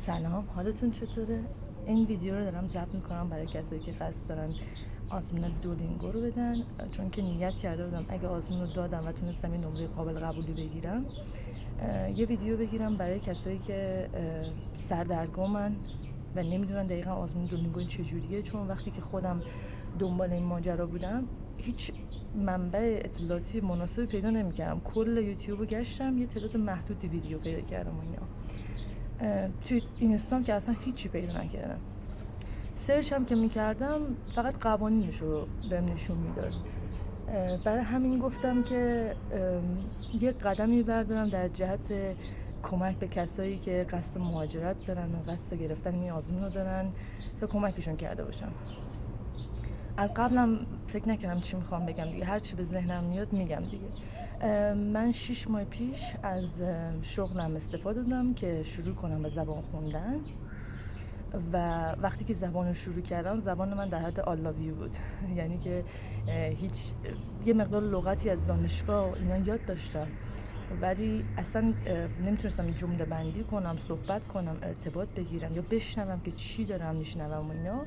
سلام، حالتون چطوره؟ این ویدیو رو دارم ضبط میکنم برای کسایی که قصد دارن آزمون دولینگو رو بدن، چون که نیت کرده بودم اگه آزمون رو دادم و تونستم این نمره قابل قبولی بگیرم یه ویدیو بگیرم برای کسایی که سردرگمن و نمیدونن دقیقا آزمون دولینگو این چجوریه، چون وقتی که خودم دنبال این ماجرا بودم هیچ منبع اطلاعاتی مناسبی پیدا نمی‌کردم. کل یوتیوب رو گشتم، یه تعداد محدودی ویدیو پیدا کردم اینا. توی اینستام که اصلا هیچی پیدا نکردم. سرچ هم که میکردم فقط قوانینش رو بهم نشون میداد. برای همین گفتم که یه قدمی بردارم در جهت کمک به کسایی که قصد مهاجرت دارن و قصد گرفتن این آزمون رو دارن تا کمکشون کرده باشم. از قبلم فکر نکردم چی میخوام بگم دیگه، هر چی به ذهنم میاد میگم دیگه. من 6 ماه پیش از شغلم استفاده دادم که شروع کنم به زبان خوندن و وقتی که زبان رو شروع کردم زبان من در حد آلاویو بود یعنی که هیچ یه مقدار لغتی از دانشگاه اینا یاد داشتم ولی اصلا نمیتونستم جمله بندی کنم، صحبت کنم، ارتباط بگیرم یا بشنوم که چی دارم میشنوم و اینا.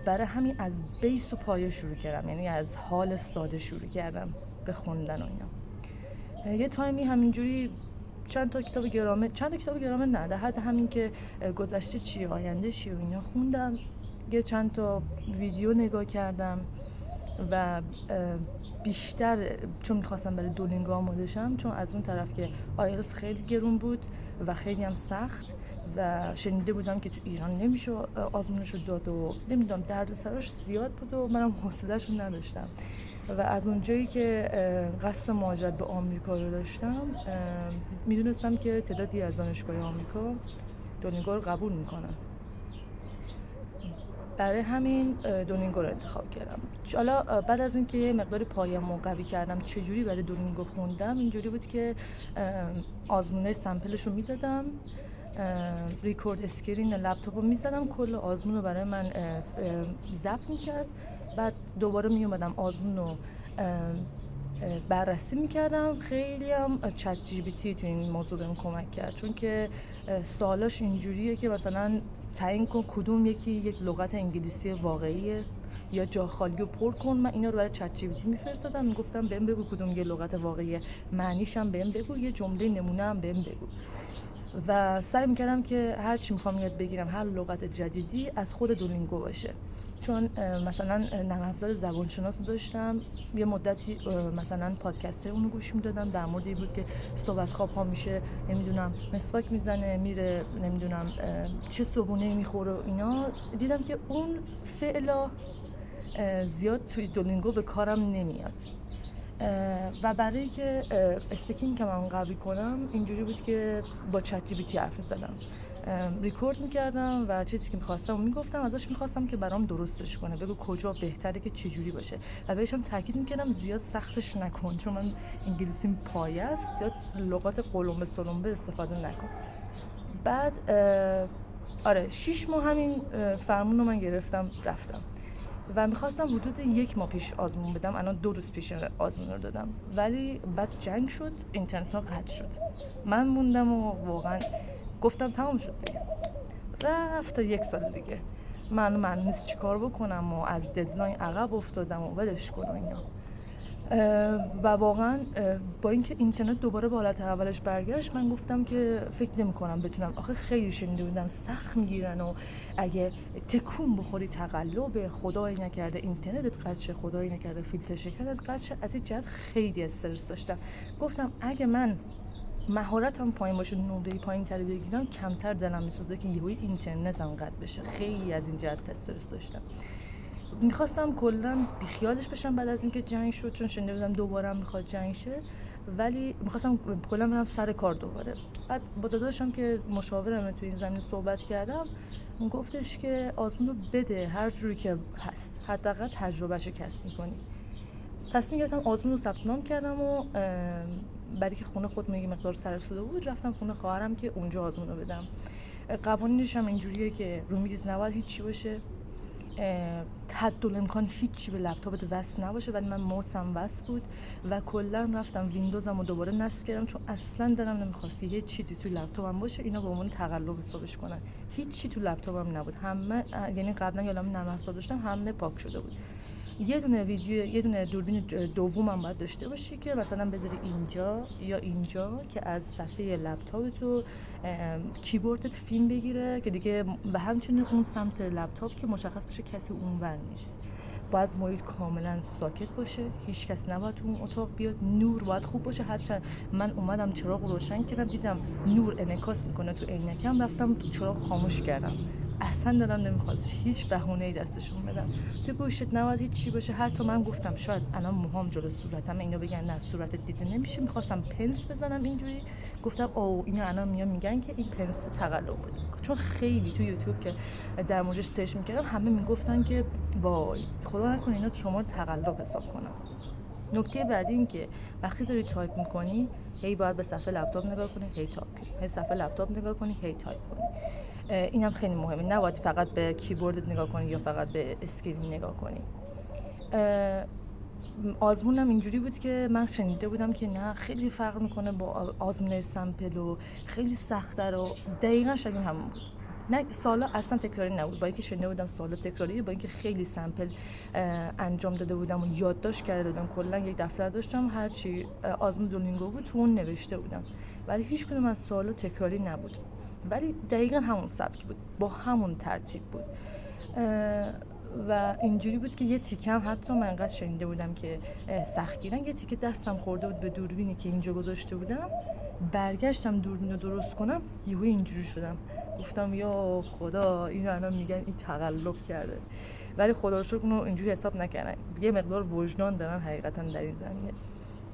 برای همین از بیس و پایه شروع کردم، یعنی از حال ساده شروع کردم به خوندن و اینا. یه تایمی همینجوری چند تا کتاب گرامر نه، در حد همین که گذشته چیه، آینده چیه و اینا خوندم. یه چند تا ویدیو نگاه کردم و بیشتر چون میخواستم برای دولینگو آماده شم، چون از اون طرف که آیلتس خیلی گرون بود و خیلی هم سخت و شنیده بودم که تو ایران نمیشه آزمونش رو داد و نمیدونم دردسراش زیاد بود و منم حوصله‌اش رو نداشتم و از اونجایی که قصد مهاجرت به آمریکا رو داشتم میدونستم که تعدادی از دانشگاه آمریکا دولینگو رو قبول میکنن. برای همین دولینگو رو انتخاب کردم. حالا بعد از اینکه یه مقدار پایه‌مو قوی کردم چجوری برای دولینگو خوندم، اینجوری بود که آزمونه سمپلش رو میدادم، ریکورد اسکرین لپتاپ رو میزدم، کل آزمون رو برای من ضبط میکرد، بعد دوباره میومدم آزمون رو بررسی میکردم. خیلی هم چت جی پی تی تو این موضوع بهم کمک کرد، چون که سوالاش اینجوریه که مثلا تعیین کن کدوم یکی یک لغت انگلیسی واقعیه یا جا خالی رو پر کن. من اینا رو برای چت جی پی تی میفرستادم، میگفتم بهم بگو کدوم یه لغت واقعیه، معنیش هم بهم بگو، یه جمله نمونه هم بهم بگو. و سعی میکردم که هر چی میخوام یاد بگیرم، هر لغت جدیدی از خود دولینگو باشه، چون مثلا نرم افزار زبانشناس رو داشتم، یه مدتی مثلا پادکست اونو گوش میدادم، در مورد این بود که صبح از خواب ها میشه نمیدونم مسواک میزنه، میره نمیدونم چه صبحونه‌ای میخوره و اینا. دیدم که اون فعلا زیاد توی دولینگو به کارم نمیاد و برای که اسپیکینگ که من قوی کنم اینجوری بود که با چت جی پی تی حرف می‌زدم، ریکورد می‌کردم و چیزی که می‌خواستم میگفتم، ازش می‌خواستم که برام درستش کنه، بگو کجا بهتره که چجوری باشه و بهشم تاکید می‌کردم زیاد سختش نکن، چون من انگلیسیم پایه است، زیاد لغات قلمبه سلمبه استفاده نکن. بعد 6 ماه همین فرمون رو من گرفتم رفتم و میخواستم حدود 1 ماه پیش آزمون بدم، الان 2 روز پیش آزمون رو دادم، ولی بعد جنگ شد، اینترنت ها قطع شد، من موندم و واقعا گفتم تمام شد دیگه، رفت تا 1 سال دیگه. من نیست چی کار بکنم و از ددلاین عقب افتادم و ولش کن و اینا. و واقعا با اینکه اینترنت دوباره به حالت اولش برگشت، من گفتم که فکر نمی‌کنم بتونم، آخه خیلی شنیده بودم سخت میگیرن و اگه تکون بخوری تقلب، خدای نکرده اینترنتت قطع شه، خدای نکرده فیلتر شکنت قطع شه. از این جهت خیلی استرس داشتم. گفتم اگه من مهارتم پایین باشه، نمره پایین‌تری بگیرم، کمتر دلم میسوزه که یهویی اینترنتم قطع بشه. خیلی از این جهت استرس داشتم. میخواستم کلا بیخیالش بشم بعد از اینکه جنگ شد، چون شنیده بودم دوباره هم میخواد جنگ شه، ولی میخواستم کلا برم سر کار دوباره. بعد با داداشم که مشاورمه تو این زمینه صحبت کردم، اون گفتش که آزمون رو بده، هر جوری که هست حداقل تجربهشو کسب میکنی. تصمیم گرفتم آزمون رو ثبت نام کردم و برای که خونه خود میگه مقدار سر صدا بود، رفتم خونه خواهرم که اونجا آزمون رو بدم. قوانینش هم اینجوریه که رو میز نباید هیچی باشه، حد الامکان هیچی به لپتاپت وصل نباشه، ولی من ماوسم وصل بود و کلا رفتم ویندوزم رو دوباره نصب کردم، چون اصلا دلم نمیخواست یه چیزی تو لپتاپم باشه اینا به عنوان تقلب حسابش کنن. هیچی تو لپتاپم نبود، همه یعنی قبلا یادم نرم افزار داشتم همه پاک شده بود. یه دونه ویدیو، یه دونه دوربین دومم باید داشته باشی که مثلا بذاری اینجا یا اینجا که از صفحه لپتاپ تو کیبوردت فیلم بگیره که دیگه و همچنین اون سمت لپتاپ که مشخص بشه کسی اونور نیست. باید محیط کاملا ساکت باشه، هیچ کس نباید تو اون اتاق بیاد، نور باید خوب باشه. حتی من اومدم چراغ روشن کردم دیدم نور انعکاس میکنه تو عینکم، رفتم تو چراغ خاموش کردم. اصلا دلم نمیخواست هیچ بهونه‌ای دستشون بدم. تو گوشت نباید هیچ چی باشه. حتی من گفتم شاید الان موهام جلو صورتم اینا بگن نه صورتت دیده نمیشه، میخواستم پنس بزنم اینجوری، گفتم او اینا الان میگن که این پنس تقلب بود. چون خیلی تو یوتیوب که در موردش سرچ میکردم همه میگفتن که وای خدا نکنه اینا شما رو تقلب حساب کنن. نکته بعدی این که وقتی داری تایپ میکنی هی باید به صفحه لپتاپ نگاه کنی، هی تایپ کنی، هی صفحه لپتاپ نگاه کنی، هی تایپ کنی. اینم خیلی مهمه، نباید فقط به کیبوردت نگاه کنی یا فقط به اسکرین نگاه کنی. آزمونم اینجوری بود که من شنیده بودم که نه خیلی فرق میکنه با آزمون سمپل و خیلی سخت‌تر و دقیقاً شبیه همون بود. نه سوالا اصلا تکراری نبود، با اینکه شنیده بودم سوالا تکراریه، با اینکه خیلی سمپل انجام داده بودم و یادداشت کرده بودم، کلا یک دفتر داشتم هر چی آزمون دولینگو بود تو اون نوشته بودم، ولی هیچ کدوم از سوالا تکراری نبود، ولی دقیقاً همون سبک بود با همون ترتیب بود. و اینجوری بود که یه تیکم حتی من انقدر شنیده بودم که سختگیرن، یه تیکه دستم خورده بود به دوربینی که اینجا گذاشته بودم، برگشتم دوربین رو درست کنم یهو اینجوری شدم، گفتم یا خدا اینو الان میگن این تقلب کرده. ولی خدا رو شکر اونو اینجوری حساب نکردن، یه مقدار وجدان دارن حقیقتا در این زمینه.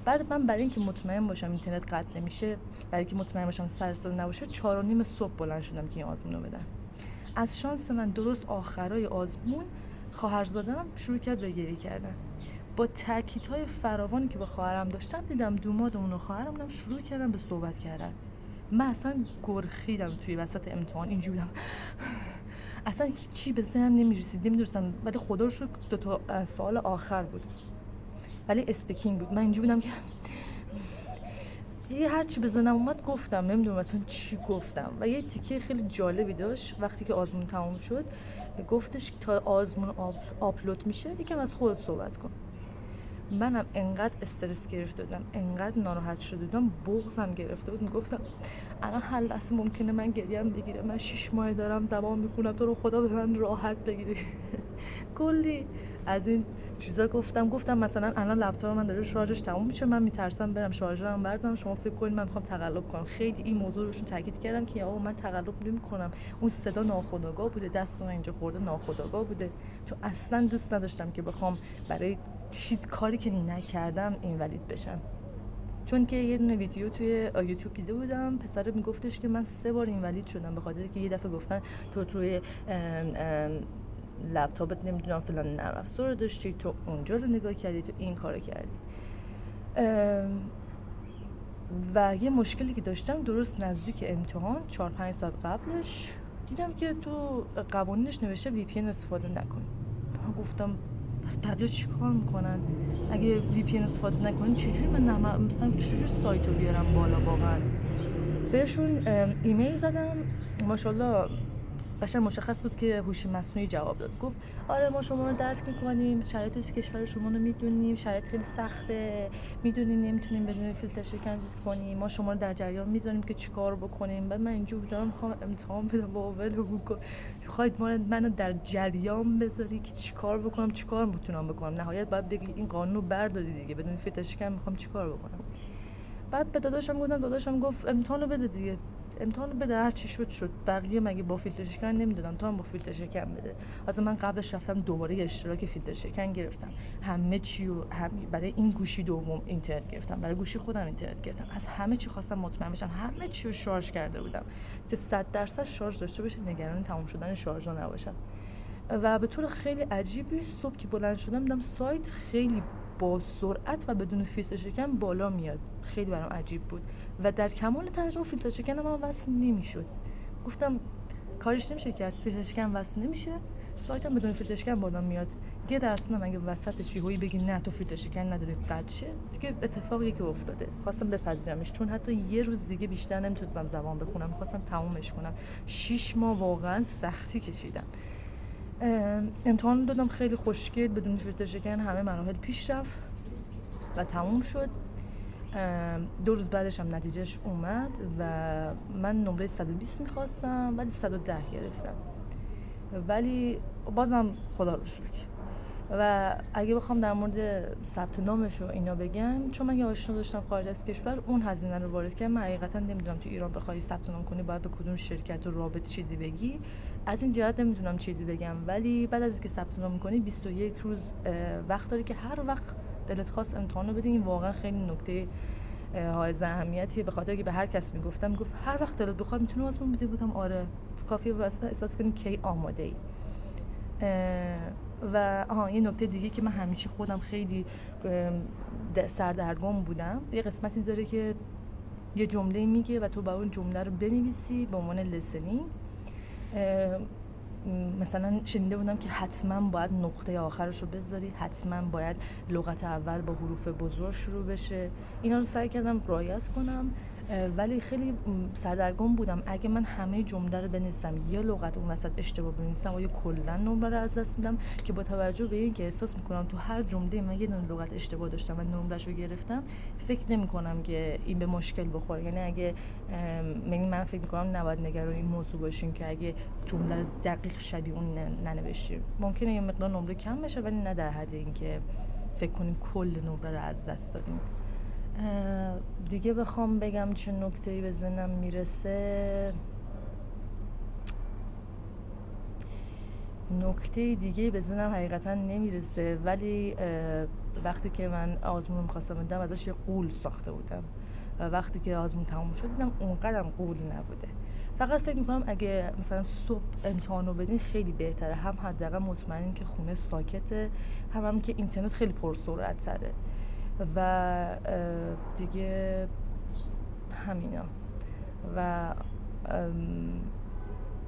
بعد من برای اینکه مطمئن باشم اینترنت قطع نمیشه، برای اینکه مطمئن باشم سر صدا نباشه 4:30 صبح بلند شدم که این آزمون رو بدم. از شانس من درست آخرای آزمون خواهرزادم شروع کرد به گریه کردن. با تاکیدهای فراوانی که با خواهرم داشتم دیدم دومادمون و خواهرمونم شروع کردن به صحبت کردن. من اصلا گرخیدم توی وسط امتحان، اینجوری بودم اصلا هیچی به ذهنم نمی‌رسید، نمی‌دونستم، ولی خدا رو شکر 2 تا سوال آخر بود ولی اسپیکینگ بود. من اینجوری بودم که یه هر چی بزنم اومد گفتم، نمیدونم اصلا چی گفتم. و یه تیکه خیلی جالبی داشت وقتی که آزمون تموم شد، گفتش تا آزمون آپلود میشه یکم از خودت صحبت کن. منم انقدر استرس گرفته بودم، انقدر ناراحت شده بودم، بغضم گرفته بود، میگفتم الان هر لحظه ممکنه من گریم بگیره، من 6 ماه دارم زبان میخونم، تو رو خدا به من راحت بگیری. کلی از این چیزا گفتم مثلا الان لپتاپ من داره شارژش تموم میشه، من میترسم برم شارژرم بردارم، شما فکر کنید من میخوام تقلب کنم. خیلی این موضوع روشون تاکید کردم که آقا من تقلب نمیکنم، اون صدا ناخودآگاه بوده، دست من اینجا خورده ناخودآگاه بوده، چون اصلا دوست نداشتم که بخوام برای چیز کاری که نکردم اینوالید بشم. چون که یه دونه ویدیو توی یوتیوب دیده بودم، پسر میگفتش که من 3 بار اینوالید شدم به خاطر که یه دفعه گفتن تو توی لپتاپت نمیدونم فلان نرم افزار داشتی، تو اونجا رو نگاه کردی، تو این کارو کردی. و یه مشکلی که داشتم درست نزدیک امتحان 4-5 ساعت قبلش دیدم که تو قوانینش نوشته VPN استفاده نکن. من گفتم پس بقیه چی کار میکنن؟ اگه VPN استفاده نکنین چجوری من مثلا چجوری سایتو بیارم بالا؟ واقعا بهشون ایمیل زدم، ماشاءالله قشنگ مشخص بود که هوش مصنوعی جواب داد، گفت آره ما شما رو درک میکنیم، شرایط تو کشور شما رو میدونیم، شرایط خیلی سخته، میدونیم نمیتونیم بدون فیلتر شکن چیز کنیم، ما شما رو در جریان میذاریم که چیکار بکنیم. بعد من اینجوری بودم میخوام امتحان بدم، با ولو کن، خواهید منو در جریان بذاری که چیکار بکنم، چیکار میتونم بکنم؟ نهایت باید بگی این قانون رو برداری دیگه، بدون فیلتر شکن میخوام چیکار بکنم. بعد به داداشم گفتم، داداشم گفت امتحانو بده دیگه، امتحانو بده، هر چی شد. بقیه مگه با فیلتر شکن نمیدادن، تو هم با فیلتر شکن بده. اصلا من قبلش رفتم دوباره اشتراک فیلتر شکن گرفتم، همه چی رو برای این گوشی دوم اینترنت گرفتم، برای گوشی خودم اینترنت گرفتم، از همه چی خواستم مطمئن بشم، همه چی رو شارژ کرده بودم که 100% شارژ داشته باشه، نگران تموم شدن شارژ نباشم. و به طور خیلی عجیبی صبح که بلند شدم دیدم سایت خیلی با سرعت و بدون فیلتر شکن بالا میاد. خیلی برام عجیب بود و در کمال تعجب فیلتر شکن من وصل نمیشد. گفتم کارش نمیشه کرد، فیلتر شکن وصل نمیشه، سایتم بدون فیلتر شکن بالا میاد. یه درصد هم اگه وسطش یهویی بگی نه تو فیلتر شکن نداری قطع شه، دیگه اتفاقی که افتاده. خواستم بپذیرمش چون حتی یه روز دیگه بیشتر نمیتونستم زبان بخونم، خواستم تمومش کنم. 6 ماه واقعا سختی کشیدم. امتحان دادم خیلی خوشگل بدون فیلتر شکن، همه مراحل پیش رفت و تموم شد. 2 روز بعدش هم نتیجهش اومد و من نمره 120 میخواستم ولی 110 گرفتم، ولی بازم خدا رو شکر. و اگه بخوام در مورد ثبت نامش و اینا بگم، چون من یه آشنا داشتم خارج از کشور، اون هزینه رو وارد کرد. من حقیقتا نمیدونم تو ایران بخوای ثبت نام کنی باید به کدوم شرکت و رابط چیزی بگی، از این جهت نمیتونم چیزی بگم. ولی بعد از اینکه ثبت نام می‌کنی 21 روز وقت داری که هر وقت دلت خواست امتحان رو بدی. این واقعا خیلی نکته حائز اهمیتیه، به خاطر که به هر کس میگفتم میگفت هر وقت دلت بخواد میتونی آزمون بدی. بودم آره، کافیه واسه احساس کنی کی آماده ای. و یه نکته دیگه که من همیشه خودم خیلی سردرگم بودم، یه قسمتی داره که یه جمله میگه و تو با اون جمله رو بنویسی به عنوان لسنی. مثلا شنیده بودم که حتما باید نقطه آخرش رو بذاری، حتما باید لغت اول با حروف بزرگ شروع بشه. اینا رو سعی کردم رعایت کنم، ولی خیلی سردرگم بودم. اگه من همه جمله رو بنویسم یه لغت اون وسط اشتباه بنویسم و یا کلا نمره رو از دست میدم، که با توجه به اینکه احساس میکنم تو هر جمله من یه دونه لغت اشتباه داشتم و نمره‌اش رو گرفتم، فکر نمی‌کنم که این به مشکل بخوره. یعنی اگه من فکر می‌کنم نباید نگران این موضوع باشیم که اگه جمله رو دقیق شبیه اون ننوشتیم، ممکنه یه مقدار نمره کم بشه ولی نه در حد اینکه فکر کنیم کل نمره رو از دست دادیم. دیگه بخوام بگم چه نکته‌ای به ذهنم میرسه، نکته دیگه به ذهنم حقیقتا نمیرسه، ولی وقتی که من آزمون می‌خواستم بدم ازش یه قول ساخته بودم و وقتی که آزمون تموم شد دیدم اونقدرم قول نبوده. فقط فکر می‌کنم اگه مثلا صبح امتحان رو بدین خیلی بهتره، هم حداقل مطمئنین که خونه ساکته، هم که اینترنت خیلی پرسرعت‌تره. و دیگه همینا. و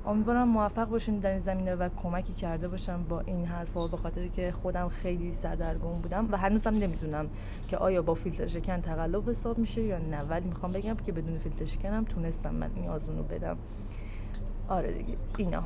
امیدوارم موفق باشین در این زمینه و کمکی کرده باشم با این حرفا، به خاطر که خودم خیلی سردرگم بودم و هنوزم نمیدونم که آیا با فیلتر شکن تقلب حساب میشه یا نه، ولی میخوام بگم که بدون فیلتر شکنم تونستم من این آزمون رو بدم. آره دیگه اینا.